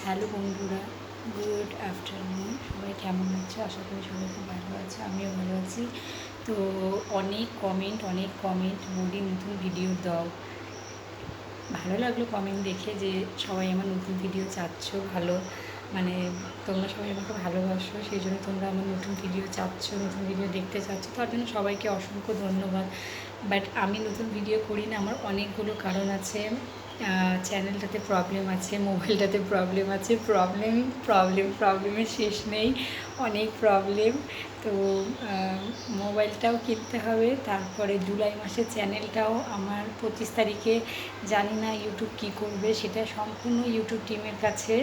Hello বন্ধুরা, good afternoon. সবাই কেমন আছো? আশা করি সবাই খুব ভালো আছে, আমিও ভালো আছি। তো অনেক কমেন্ট বৌদি নতুন ভিডিও দাও। ভালো লাগলো কমেন্ট দেখে যে সবাই আমার নতুন ভিডিও চাচ্ছ। ভালো, মানে তোমরা সবাই আমাকে ভালোবাসো, সেই জন্য তোমরা আমার নতুন ভিডিও চাচ্ছ, নতুন ভিডিও দেখতে চাচ্ছ, তার জন্য সবাইকে অসংখ্য ধন্যবাদ। বাট আমি নতুন ভিডিও করি না, আমার অনেকগুলো কারণ আছে। চ্যানেলটাতে প্রবলেম আছে, মোবাইলটাতে প্রবলেম আছে, প্রবলেমের শেষ নেই, অনেক প্রবলেম। তো মোবাইলটাও কিনতে হবে, তারপরে জুলাই মাসে চ্যানেলটাও আমার 25 তারিখে, জানি না ইউটিউব কী করবে, সেটা সম্পূর্ণ ইউটিউব টিমের কাছে,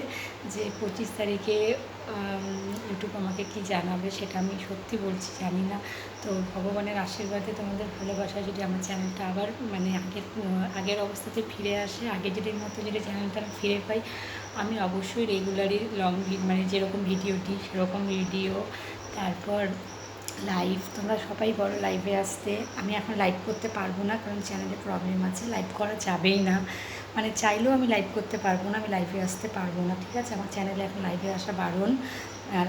যে 25 তারিখে ইউটিউব আমাকে কি জানাবে সেটা আমি সত্যি বলছি জানি না। তো ভগবানের আশীর্বাদে, তোমাদের ভালোবাসায় যদি আমার চ্যানেলটা আবার মানে আগের অবস্থাতে ফিরে আসে, আগের যেদিন মতো যদি চ্যানেলটা আমি ফিরে পাই, আমি অবশ্যই রেগুলারই মানে যেরকম ভিডিও দিই সেরকম ভিডিও, তারপর লাইভ, তোমরা সবাই বড় লাইভে আসতে। আমি এখন লাইভ করতে পারবো না, কারণ চ্যানেলে প্রবলেম আছে, লাইভ করা যাবেই না, মানে চাইলেও আমি লাইভ করতে পারবো না, আমি লাইভে আসতে পারবো না, ঠিক আছে? আমার চ্যানেলে এখন লাইভে আসা বারণ,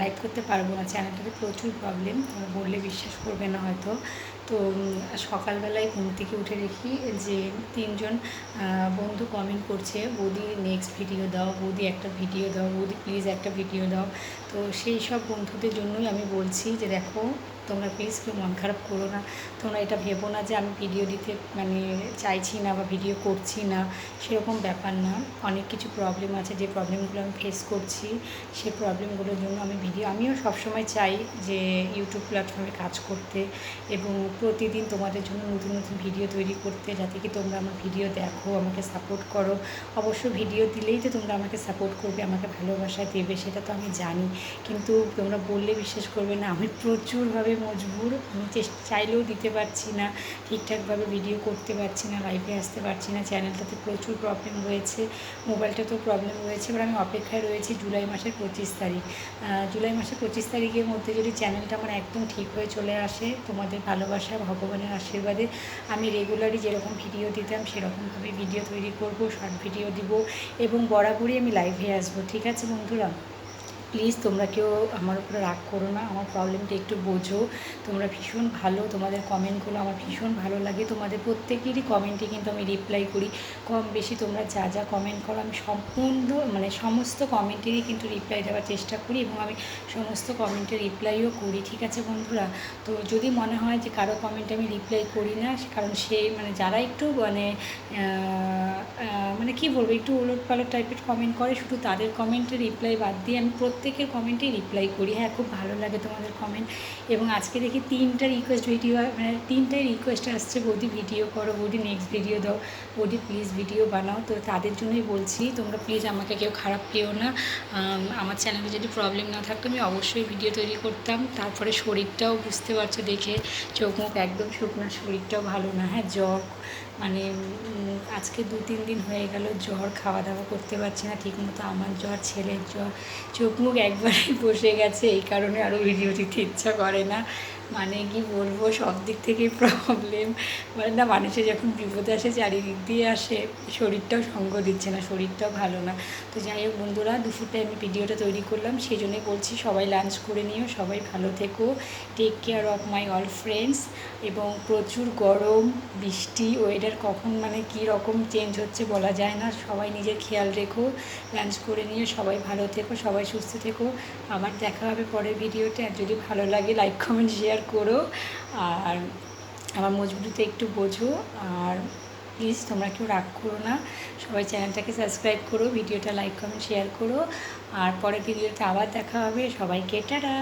লাইভ করতে পারবো না, চ্যানেলটাতে প্রচুর প্রবলেম, তোমরা বললে বিশ্বাস করবে না হয়তো। তো সকালবেলায় ঘুম থেকে উঠে দেখি যে 3জন বন্ধু কমেন্ট করছে, বৌদি নেক্সট ভিডিও দাও, বৌদি একটা ভিডিও দাও, বৌদি প্লিজ একটা ভিডিও দাও। তো সেই সব বন্ধুদের জন্যই আমি বলছি যে দেখো, তোমরা প্লিজ কেউ মন খারাপ করো না, তোমরা এটা ভেবো না যে আমি ভিডিও দিতে মানে চাইছি না বা ভিডিও করছি না, সেরকম ব্যাপার না। অনেক কিছু প্রবলেম আছে, যে প্রবলেমগুলো আমি ফেস করছি, সেই প্রবলেমগুলোর জন্য আমিও সবসময় চাই যে ইউটিউব প্ল্যাটফর্মে কাজ করতে এবং প্রতিদিন তোমাদের জন্য নতুন নতুন ভিডিও তৈরি করতে, যাতে কি তোমরা আমার ভিডিও দেখো, আমাকে সাপোর্ট করো। অবশ্য ভিডিও দিলেই তো তোমরা আমাকে সাপোর্ট করবে, আমাকে ভালোবাসা দেবে, সেটা তো আমি জানি, কিন্তু তোমরা বললে বিশ্বাস করবে না, আমি প্রচুরভাবে মজবুর, আমি চাইলেও দিতে পারছি না, ঠিকঠাকভাবে ভিডিও করতে পারছি না, লাইভে আসতে পারছি না, চ্যানেলটাতে প্রচুর প্রবলেম রয়েছে, মোবাইলটাতেও প্রবলেম রয়েছে। এবার আমি অপেক্ষায় রয়েছি জুলাই মাসের 25 তারিখ। জুলাই মাসের 25 তারিখের মধ্যে যদি চ্যানেলটা আমার একদম ঠিক হয়ে চলে আসে, তোমাদের ভালোবাসা, ভগবানের আশীর্বাদে আমি রেগুলারই যেরকম ভিডিও দিতাম সেরকমভাবে ভিডিও তৈরি করব, শর্ট ভিডিও দিব এবং বরাবরই আমি লাইভে আসবো, ঠিক আছে বন্ধুরা? প্লিজ তোমরা কেউ আমার উপরে রাগ করো না, আমার প্রবলেমটা একটু বোঝো। তোমরা ভীষণ ভালো, তোমাদের কমেন্টগুলো আমার ভীষণ ভালো লাগে, তোমাদের প্রত্যেকেরই কমেন্টে কিন্তু আমি রিপ্লাই করি, কম বেশি তোমরা যা যা কমেন্ট করো আমি সম্পূর্ণ মানে সমস্ত কমেন্টেরই কিন্তু রিপ্লাই দেওয়ার চেষ্টা করি এবং আমি সমস্ত কমেন্টের রিপ্লাইও করি, ঠিক আছে বন্ধুরা? তো যদি মনে হয় যে কারো কমেন্টে আমি রিপ্লাই করি না, কারণ সে মানে যারা একটু মানে কী বলবো, একটু ওলটপালট টাইপের কমেন্ট করে, শুধু তাদের কমেন্টের রিপ্লাই বাদ দিয়ে আমি প্রত্যেকের কমেন্টেই রিপ্লাই করি। হ্যাঁ, খুব ভালো লাগে তোমাদের কমেন্ট। এবং আজকে দেখি 3টা রিকোয়েস্ট ভিডিও, মানে 3টাই রিকোয়েস্ট আসছে, বৌদি ভিডিও করো, বৌদি নেক্সট ভিডিও দাও, বৌদি প্লিজ ভিডিও বানাও। তো তাদের জন্যই বলছি, তোমরা প্লিজ আমাকে কেউ খারাপ পেও না। আমার চ্যানেলে যদি প্রবলেম না থাকতো আমি অবশ্যই ভিডিও তৈরি করতাম। তারপরে শরীরটাও বুঝতে পারছো দেখে, চোখ মুখ একদম শুকনো, শরীরটাও ভালো না। হ্যাঁ, জ্বর, মানে আজকে 2-3 দিন হয়ে গেল জ্বর, খাওয়া দাওয়া করতে পারছি না ঠিকমতো, আমার জ্বর, ছেলের জ্বর, চোখ মুখ একবারেই বসে গেছে, এই কারণে আরও ভিডিও দিতে ইচ্ছা করে না। মানে কি বলবো, সব দিক থেকেই প্রবলেম, মানে না, মানুষের যখন বিপদে আসে চারিদিক দিয়ে আসে, শরীরটাও সঙ্গ দিচ্ছে না, শরীরটাও ভালো না। তো যাই হোক বন্ধুরা, দুপুরটায় আমি ভিডিওটা তৈরি করলাম, সেই জন্যই বলছি সবাই লাঞ্চ করে নিও, সবাই ভালো থেকো, take care of my all friends. এবং প্রচুর গরম, বৃষ্টি, ওয়েদার কখন মানে কী রকম চেঞ্জ হচ্ছে বলা যায় না, সবাই নিজের খেয়াল রেখো, লাঞ্চ করে নিয়ে সবাই ভালো থেকো, সবাই সুস্থ থেকো। আবার দেখা হবে পরের ভিডিওতে, আর যদি ভালো লাগে লাইক কমেন্ট শেয়ার করো, আর আমার মজবুরিতে একটু বোঝো, আর প্লিজ তোমরা কেউ রাগ করো না, সবাই চ্যানেলটাকে সাবস্ক্রাইব করো, ভিডিওটা লাইক কমেন্ট শেয়ার করো, আর পরের ভিডিওতে আবার দেখা হবে, সবাইকে টাটা।